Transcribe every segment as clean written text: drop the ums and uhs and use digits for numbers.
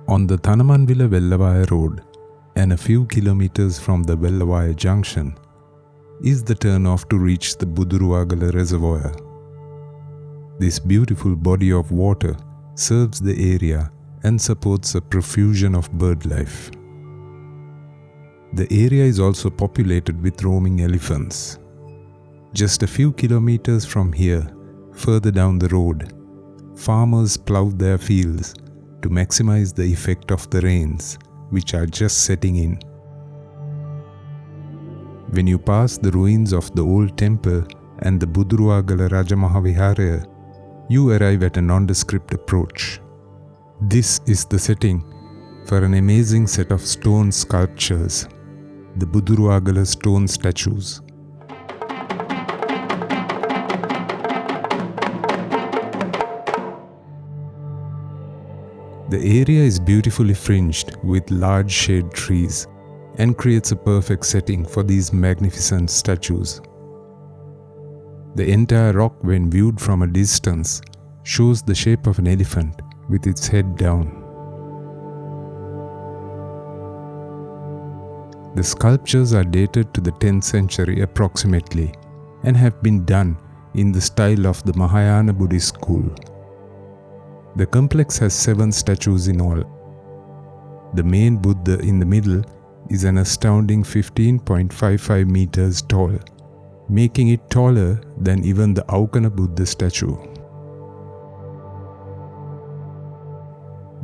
On the Thanamanvila Wellawaya road and a few kilometers from the Wellawaya junction is the turnoff to reach the Buduruwagala reservoir. This beautiful body of water serves the area and supports a profusion of bird life. The area is also populated with roaming elephants. Just a few kilometers from here, further down the road, farmers plough their fields to maximize the effect of the rains, which are just setting in. When you pass the ruins of the old temple and the Buduruwagala Rajamahaviharaya, you arrive at a nondescript approach. This is the setting for an amazing set of stone sculptures, the Buduruwagala stone statues. The area is beautifully fringed with large shade trees and creates a perfect setting for these magnificent statues. The entire rock, when viewed from a distance, shows the shape of an elephant with its head down. The sculptures are dated to the 10th century approximately and have been done in the style of the Mahayana Buddhist school. The complex has 7 statues in all. The main Buddha in the middle is an astounding 15.55 meters tall, making it taller than even the Aukana Buddha statue.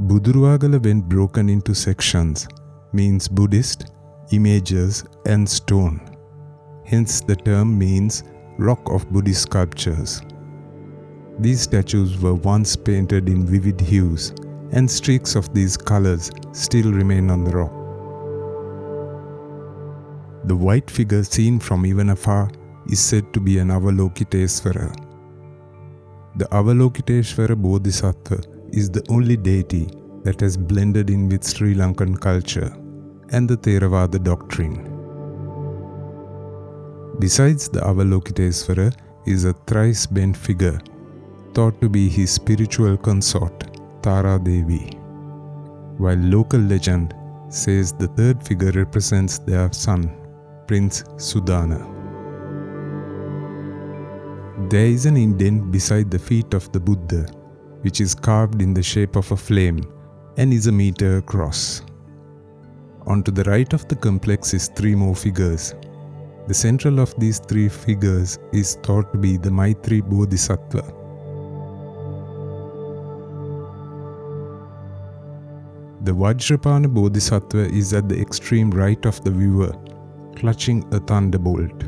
Buduruwagala, when broken into sections, means Buddhist, images and stone. Hence the term means rock of Buddhist sculptures. These statues were once painted in vivid hues, and streaks of these colors still remain on the rock. The white figure seen from even afar is said to be an Avalokitesvara. The Avalokitesvara Bodhisattva is the only deity that has blended in with Sri Lankan culture and the Theravada doctrine. Besides the Avalokitesvara is a thrice bent figure thought to be his spiritual consort, Tara Devi, while local legend says the third figure represents their son, Prince Sudana. There is an indent beside the feet of the Buddha, which is carved in the shape of a flame and is a meter across. Onto the right of the complex is 3 more figures. The central of these 3 figures is thought to be the Maitri Bodhisattva. The Vajrapana Bodhisattva is at the extreme right of the viewer, clutching a thunderbolt.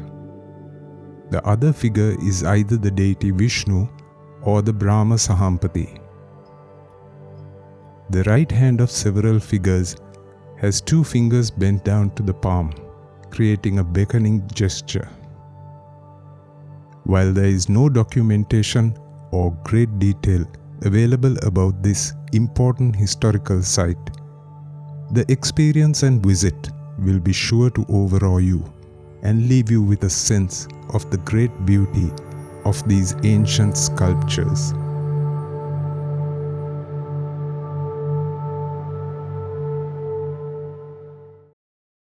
The other figure is either the deity Vishnu or the Brahma Sahampati. The right hand of several figures has 2 fingers bent down to the palm, creating a beckoning gesture. While there is no documentation or great detail available about this important historical site, the experience and visit will be sure to overawe you and leave you with a sense of the great beauty of these ancient sculptures.